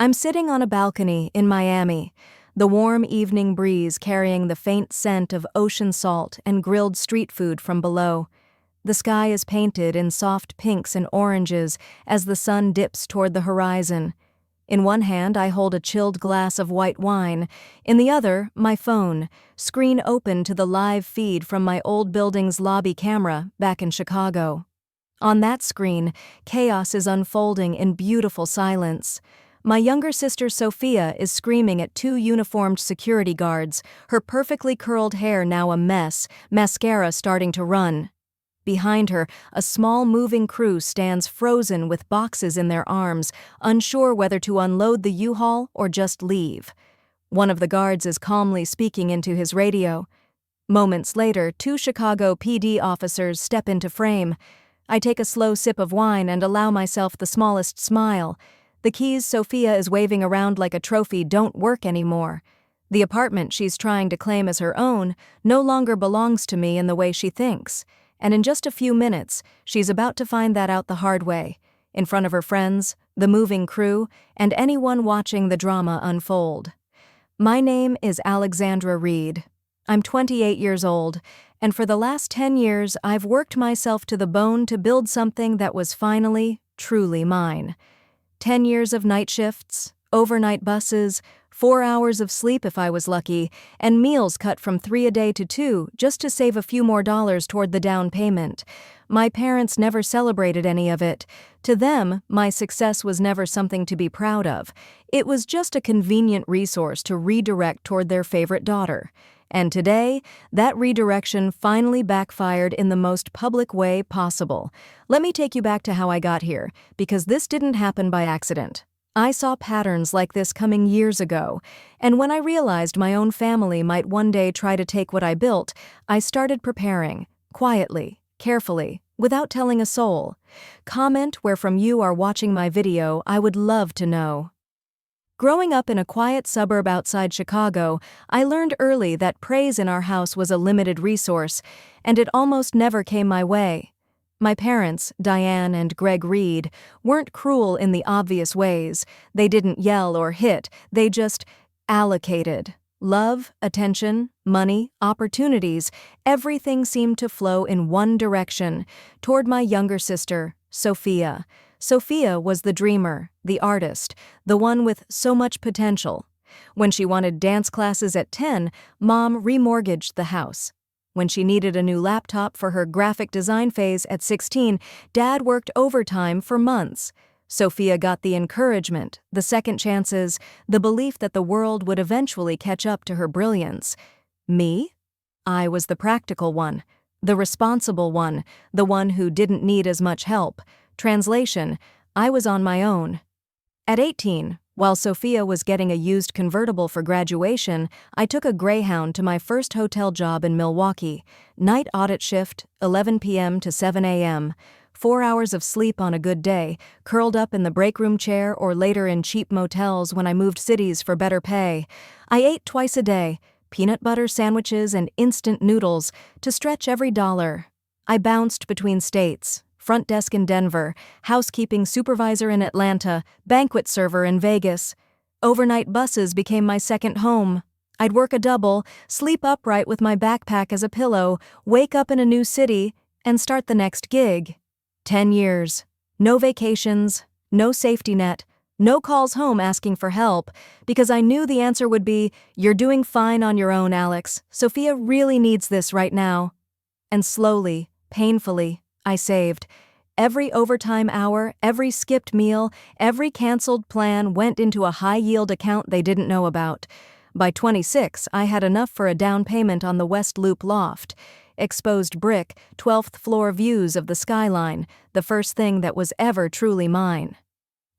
I'm sitting on a balcony in Miami, the warm evening breeze carrying the faint scent of ocean salt and grilled street food from below. The sky is painted in soft pinks and oranges as the sun dips toward the horizon. In one hand, I hold a chilled glass of white wine. In the other, my phone, screen open to the live feed from my old building's lobby camera back in Chicago. On that screen, chaos is unfolding in beautiful silence. My younger sister Sophia is screaming at two uniformed security guards, her perfectly curled hair now a mess, mascara starting to run. Behind her, a small moving crew stands frozen with boxes in their arms, unsure whether to unload the U-Haul or just leave. One of the guards is calmly speaking into his radio. Moments later, two Chicago PD officers step into frame. I take a slow sip of wine and allow myself the smallest smile. The keys Sophia is waving around like a trophy don't work anymore. The apartment she's trying to claim as her own no longer belongs to me in the way she thinks. And in just a few minutes, she's about to find that out the hard way, in front of her friends, the moving crew, and anyone watching the drama unfold. My name is Alexandra Reed. I'm 28 years old, and for the last 10 years, I've worked myself to the bone to build something that was finally, truly mine. 10 years of night shifts, overnight buses, 4 hours of sleep if I was lucky, and meals cut from 3 a day to 2 just to save a few more dollars toward the down payment. My parents never celebrated any of it. To them, my success was never something to be proud of. It was just a convenient resource to redirect toward their favorite daughter. And today, that redirection finally backfired in the most public way possible. Let me take you back to how I got here, because this didn't happen by accident. I saw patterns like this coming years ago, and when I realized my own family might one day try to take what I built, I started preparing, quietly, carefully, without telling a soul. Comment where from you are watching my video, I would love to know. Growing up in a quiet suburb outside Chicago, I learned early that praise in our house was a limited resource, and it almost never came my way. My parents, Diane and Greg Reed, weren't cruel in the obvious ways. They didn't yell or hit, they just allocated. Love, attention, money, opportunities, everything seemed to flow in one direction, toward my younger sister, Sophia. Sophia was the dreamer, the artist, the one with so much potential. When she wanted dance classes at 10, Mom remortgaged the house. When she needed a new laptop for her graphic design phase at 16, Dad worked overtime for months. Sophia got the encouragement, the second chances, the belief that the world would eventually catch up to her brilliance. Me? I was the practical one, the responsible one, the one who didn't need as much help. Translation, I was on my own. At 18, while Sophia was getting a used convertible for graduation, I took a Greyhound to my first hotel job in Milwaukee. Night audit shift, 11 p.m. to 7 a.m. 4 hours of sleep on a good day, curled up in the break room chair or later in cheap motels when I moved cities for better pay. I ate twice a day, peanut butter sandwiches and instant noodles, to stretch every dollar. I bounced between states. Front desk in Denver, housekeeping supervisor in Atlanta, banquet server in Vegas. Overnight buses became my second home. I'd work a double, sleep upright with my backpack as a pillow, wake up in a new city, and start the next gig. 10 years. No vacations, no safety net, no calls home asking for help, because I knew the answer would be, "You're doing fine on your own, Alex. Sophia really needs this right now." And slowly, painfully, I saved. Every overtime hour, every skipped meal, every canceled plan went into a high-yield account they didn't know about. By 26, I had enough for a down payment on the West Loop loft. Exposed brick, 12th floor views of the skyline, the first thing that was ever truly mine.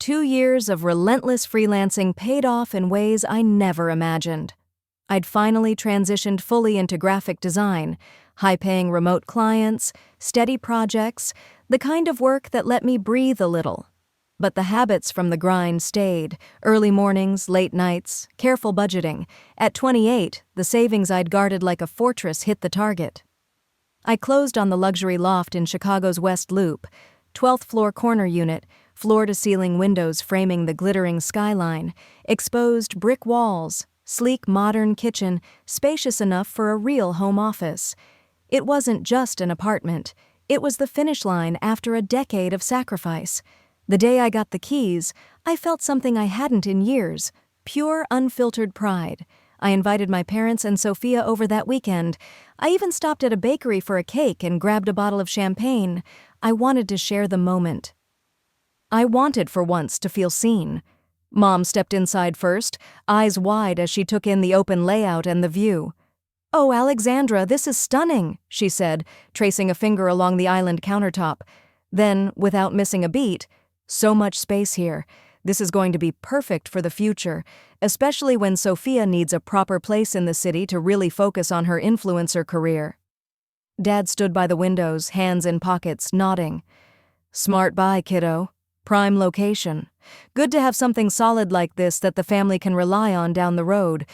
2 years of relentless freelancing paid off in ways I never imagined. I'd finally transitioned fully into graphic design, high-paying remote clients, steady projects, the kind of work that let me breathe a little. But the habits from the grind stayed, early mornings, late nights, careful budgeting. At 28, the savings I'd guarded like a fortress hit the target. I closed on the luxury loft in Chicago's West Loop, 12th floor corner unit, floor-to-ceiling windows framing the glittering skyline, exposed brick walls, sleek modern kitchen, spacious enough for a real home office. It wasn't just an apartment. It was the finish line after a decade of sacrifice. The day I got the keys, I felt something I hadn't in years, pure, unfiltered pride. I invited my parents and Sophia over that weekend. I even stopped at a bakery for a cake and grabbed a bottle of champagne. I wanted to share the moment. I wanted for once to feel seen. Mom stepped inside first, eyes wide as she took in the open layout and the view. "Oh, Alexandra, this is stunning," she said, tracing a finger along the island countertop. Then, without missing a beat, "So much space here. This is going to be perfect for the future, especially when Sophia needs a proper place in the city to really focus on her influencer career." Dad stood by the windows, hands in pockets, nodding. "Smart buy, kiddo. Prime location. Good to have something solid like this that the family can rely on down the road,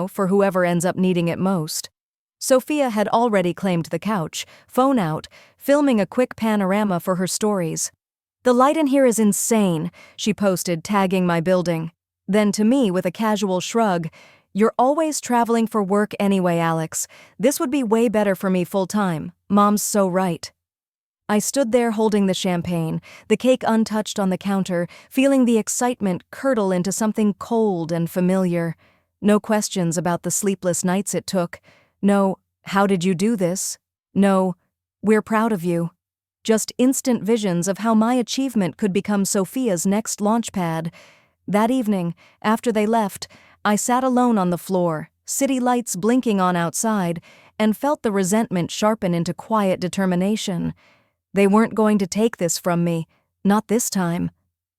for whoever ends up needing it most." Sophia had already claimed the couch, phone out, filming a quick panorama for her stories. "The light in here is insane," she posted, tagging my building. Then to me, with a casual shrug, "You're always traveling for work anyway, Alex. This would be way better for me full-time. Mom's so right." I stood there holding the champagne, the cake untouched on the counter, feeling the excitement curdle into something cold and familiar. No questions about the sleepless nights it took. No, "How did you do this?" No, "We're proud of you." Just instant visions of how my achievement could become Sophia's next launchpad. That evening, after they left, I sat alone on the floor, city lights blinking on outside, and felt the resentment sharpen into quiet determination. They weren't going to take this from me, not this time.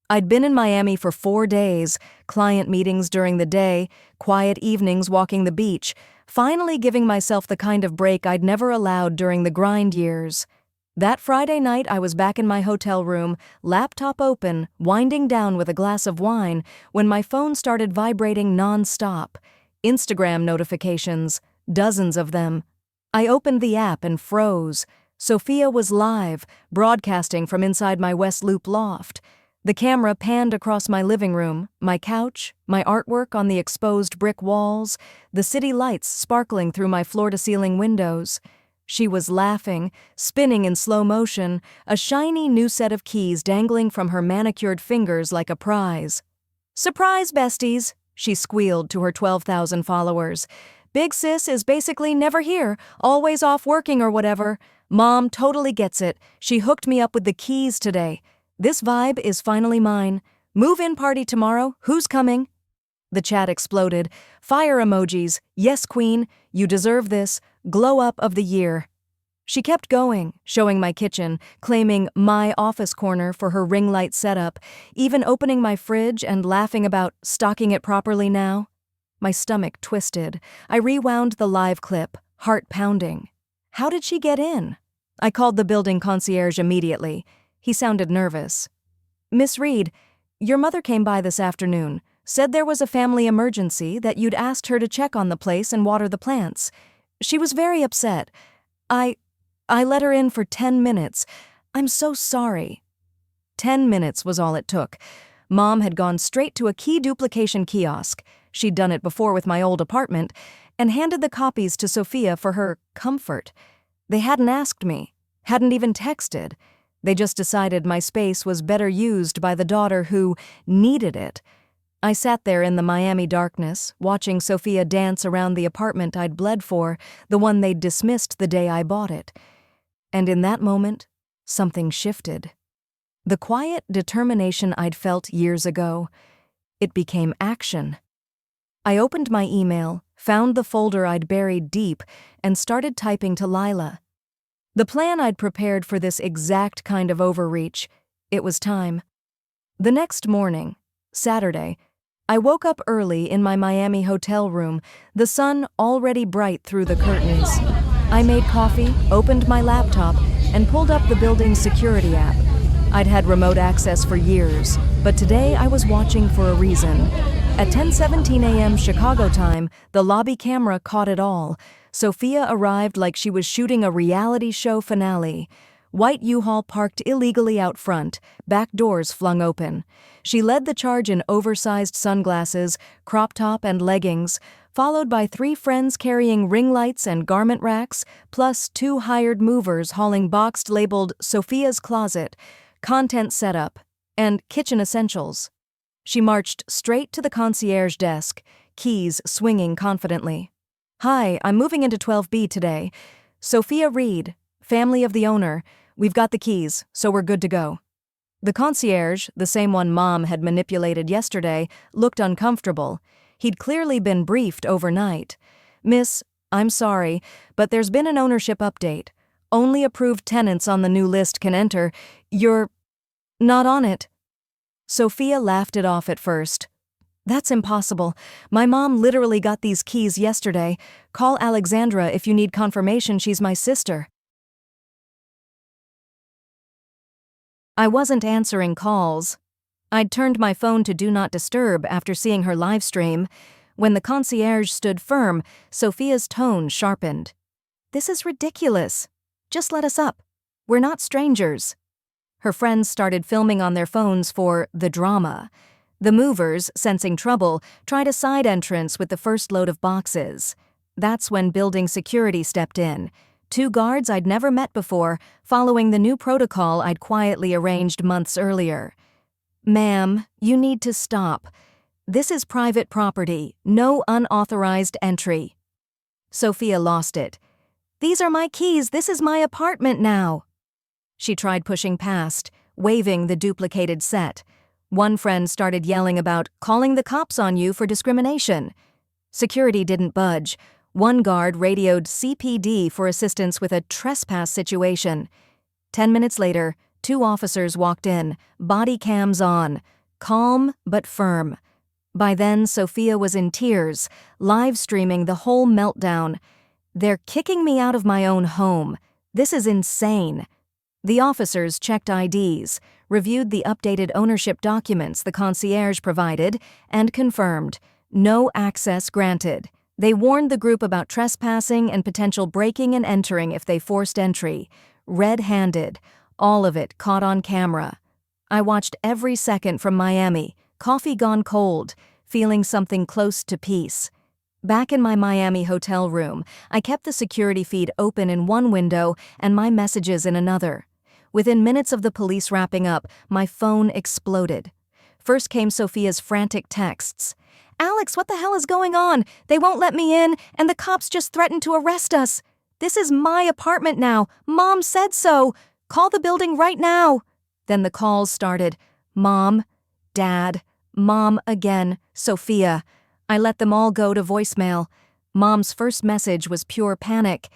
I'd been in Miami for 4 days, client meetings during the day, quiet evenings walking the beach, finally giving myself the kind of break I'd never allowed during the grind years. That Friday night, I was back in my hotel room, laptop open, winding down with a glass of wine, when my phone started vibrating non-stop. Instagram notifications, dozens of them. I opened the app and froze. Sophia was live, broadcasting from inside my West Loop loft. The camera panned across my living room, my couch, my artwork on the exposed brick walls, the city lights sparkling through my floor-to-ceiling windows. She was laughing, spinning in slow motion, a shiny new set of keys dangling from her manicured fingers like a prize. "Surprise, besties," she squealed to her 12,000 followers. "Big sis is basically never here, always off working or whatever. Mom totally gets it. She hooked me up with the keys today. This vibe is finally mine. Move-in party tomorrow. Who's coming?" The chat exploded. Fire emojis. "Yes, queen. You deserve this. Glow up of the year." She kept going, showing my kitchen, claiming my office corner for her ring light setup, even opening my fridge and laughing about stocking it properly now. My stomach twisted. I rewound the live clip, heart pounding. How did she get in? I called the building concierge immediately. He sounded nervous. "Miss Reed, your mother came by this afternoon, said there was a family emergency, that you'd asked her to check on the place and water the plants. She was very upset. I let her in for 10 minutes. I'm so sorry." 10 minutes was all it took. Mom had gone straight to a key duplication kiosk. She'd done it before with my old apartment, and handed the copies to Sophia for her comfort. They hadn't asked me, hadn't even texted. They just decided my space was better used by the daughter who needed it. I sat there in the Miami darkness, watching Sophia dance around the apartment I'd bled for, the one they'd dismissed the day I bought it. And in that moment, something shifted. The quiet determination I'd felt years ago, it became action. I opened my email, found the folder I'd buried deep, and started typing to Lila. The plan I'd prepared for this exact kind of overreach, it was time. The next morning, Saturday, I woke up early in my Miami hotel room, the sun already bright through the curtains. I made coffee, opened my laptop, and pulled up the building's security app. I'd had remote access for years, but today I was watching for a reason. At 10:17 a.m. Chicago time, the lobby camera caught it all. Sophia arrived like she was shooting a reality show finale. White U-Haul parked illegally out front, back doors flung open. She led the charge in oversized sunglasses, crop top and leggings, followed by 3 friends carrying ring lights and garment racks, plus 2 hired movers hauling boxed labeled Sophia's Closet, content setup, and kitchen essentials. She marched straight to the concierge desk, keys swinging confidently. "Hi, I'm moving into 12B today. Sophia Reed, family of the owner. We've got the keys, so we're good to go." The concierge, the same one Mom had manipulated yesterday, looked uncomfortable. He'd clearly been briefed overnight. "Miss, I'm sorry, but there's been an ownership update. Only approved tenants on the new list can enter. You're not on it." Sophia laughed it off at first. "That's impossible. My mom literally got these keys yesterday. Call Alexandra if you need confirmation she's my sister." I wasn't answering calls. I'd turned my phone to Do Not Disturb after seeing her live stream. When the concierge stood firm, Sophia's tone sharpened. "This is ridiculous. Just let us up. We're not strangers." Her friends started filming on their phones for the drama. The movers, sensing trouble, tried a side entrance with the first load of boxes. That's when building security stepped in. 2 guards I'd never met before, following the new protocol I'd quietly arranged months earlier. "Ma'am, you need to stop. This is private property, no unauthorized entry." Sophia lost it. "These are my keys, this is my apartment now." She tried pushing past, waving the duplicated set. One friend started yelling about calling the cops on you for discrimination. Security didn't budge. One guard radioed CPD for assistance with a trespass situation. 10 minutes later, 2 officers walked in, body cams on, calm but firm. By then, Sophia was in tears, live streaming the whole meltdown. "They're kicking me out of my own home. This is insane." The officers checked IDs, reviewed the updated ownership documents the concierge provided, and confirmed, no access granted. They warned the group about trespassing and potential breaking and entering if they forced entry. Red-handed, all of it caught on camera. I watched every second from Miami, coffee gone cold, feeling something close to peace. Back in my Miami hotel room, I kept the security feed open in one window and my messages in another. Within minutes of the police wrapping up, my phone exploded. First came Sophia's frantic texts. "Alex, what the hell is going on? They won't let me in, and the cops just threatened to arrest us. This is my apartment now. Mom said so. Call the building right now." Then the calls started. Mom, Dad, Mom again, Sophia. I let them all go to voicemail. Mom's first message was pure panic.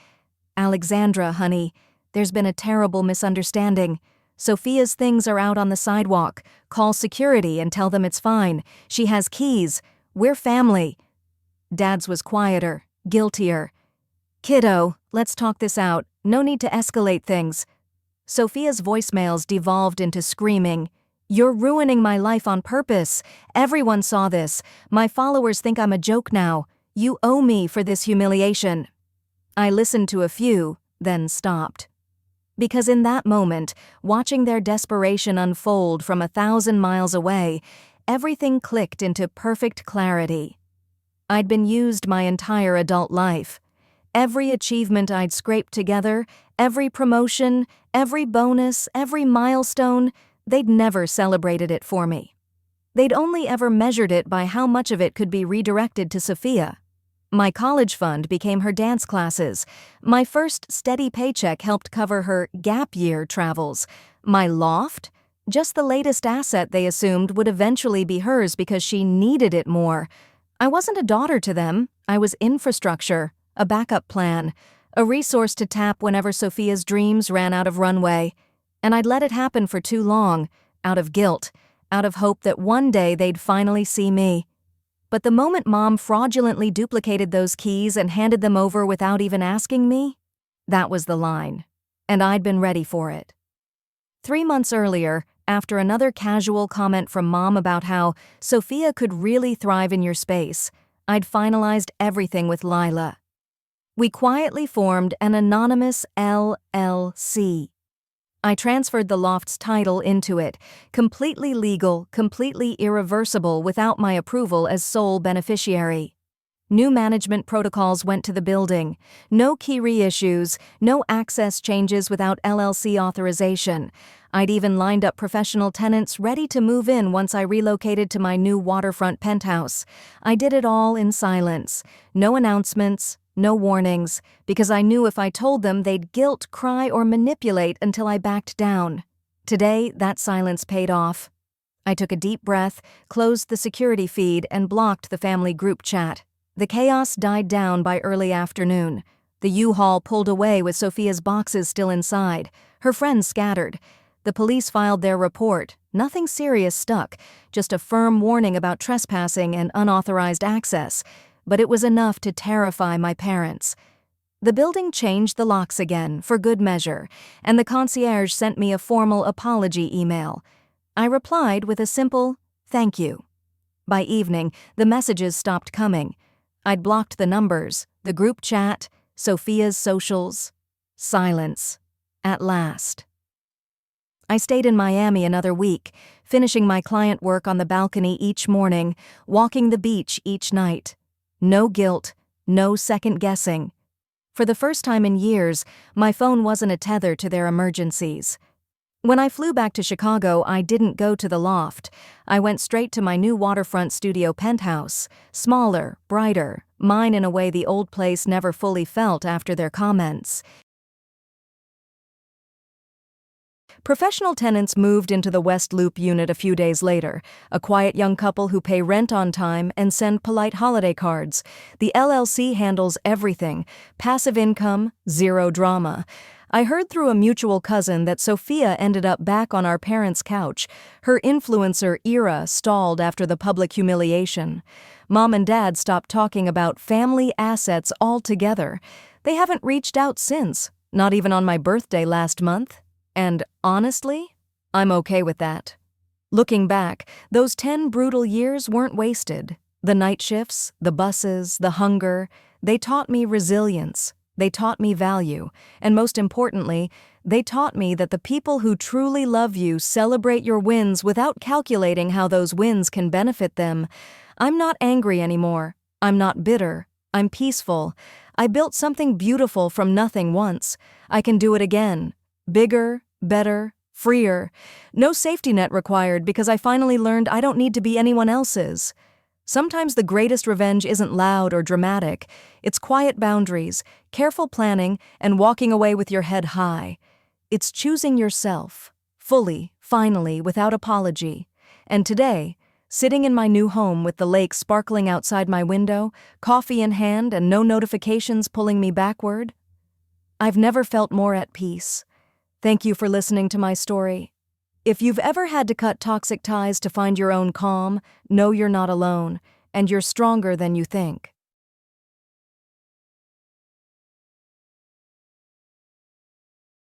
"Alexandra, honey, there's been a terrible misunderstanding. Sophia's things are out on the sidewalk. Call security and tell them it's fine. She has keys. We're family." Dad's was quieter, guiltier. "Kiddo, let's talk this out. No need to escalate things." Sophia's voicemails devolved into screaming. "You're ruining my life on purpose. Everyone saw this. My followers think I'm a joke now. You owe me for this humiliation." I listened to a few, then stopped. Because in that moment, watching their desperation unfold from 1,000 miles away, everything clicked into perfect clarity. I'd been used my entire adult life. Every achievement I'd scraped together, every promotion, every bonus, every milestone, they'd never celebrated it for me. They'd only ever measured it by how much of it could be redirected to Sophia. My college fund became her dance classes. My first steady paycheck helped cover her gap year travels. My loft? Just the latest asset they assumed would eventually be hers because she needed it more. I wasn't a daughter to them. I was infrastructure, a backup plan, a resource to tap whenever Sophia's dreams ran out of runway. And I'd let it happen for too long, out of guilt, out of hope that one day they'd finally see me. But the moment Mom fraudulently duplicated those keys and handed them over without even asking me, that was the line. And I'd been ready for it. 3 months earlier, after another casual comment from Mom about how Sophia could really thrive in your space, I'd finalized everything with Lila. We quietly formed an anonymous LLC. I transferred the loft's title into it, completely legal, completely irreversible without my approval as sole beneficiary. New management protocols went to the building. No key reissues, no access changes without LLC authorization. I'd even lined up professional tenants ready to move in once I relocated to my new waterfront penthouse. I did it all in silence. No announcements, no warnings, because I knew if I told them they'd guilt, cry, or manipulate until I backed down. Today, that silence paid off. I took a deep breath, closed the security feed, and blocked the family group chat. The chaos died down by early afternoon. The U-Haul pulled away with Sophia's boxes still inside. Her friends scattered. The police filed their report. Nothing serious stuck, just a firm warning about trespassing and unauthorized access. But it was enough to terrify my parents. The building changed the locks again, for good measure, and the concierge sent me a formal apology email. I replied with a simple, "Thank you." By evening, the messages stopped coming. I'd blocked the numbers, the group chat, Sophia's socials. Silence. At last. I stayed in Miami another week, finishing my client work on the balcony each morning, walking the beach each night. No guilt, no second guessing. For the first time in years, my phone wasn't a tether to their emergencies. When I flew back to Chicago, I didn't go to the loft. I went straight to my new waterfront studio penthouse, smaller, brighter, mine in a way the old place never fully felt after their comments. Professional tenants moved into the West Loop unit a few days later, a quiet young couple who pay rent on time and send polite holiday cards. The LLC handles everything, passive income, zero drama. I heard through a mutual cousin that Sophia ended up back on our parents' couch. Her influencer era stalled after the public humiliation. Mom and Dad stopped talking about family assets altogether. They haven't reached out since, not even on my birthday last month. And honestly, I'm okay with that. Looking back, those 10 brutal years weren't wasted. The night shifts, the buses, the hunger, they taught me resilience. They taught me value, and most importantly, they taught me that the people who truly love you celebrate your wins without calculating how those wins can benefit them. I'm not angry anymore. I'm not bitter. I'm peaceful. I built something beautiful from nothing once. I can do it again. Bigger, better, freer. No safety net required because I finally learned I don't need to be anyone else's. Sometimes the greatest revenge isn't loud or dramatic. It's quiet boundaries, careful planning, and walking away with your head high. It's choosing yourself, fully, finally, without apology. And today, sitting in my new home with the lake sparkling outside my window, coffee in hand and no notifications pulling me backward, I've never felt more at peace. Thank you for listening to my story. If you've ever had to cut toxic ties to find your own calm, know you're not alone, and you're stronger than you think.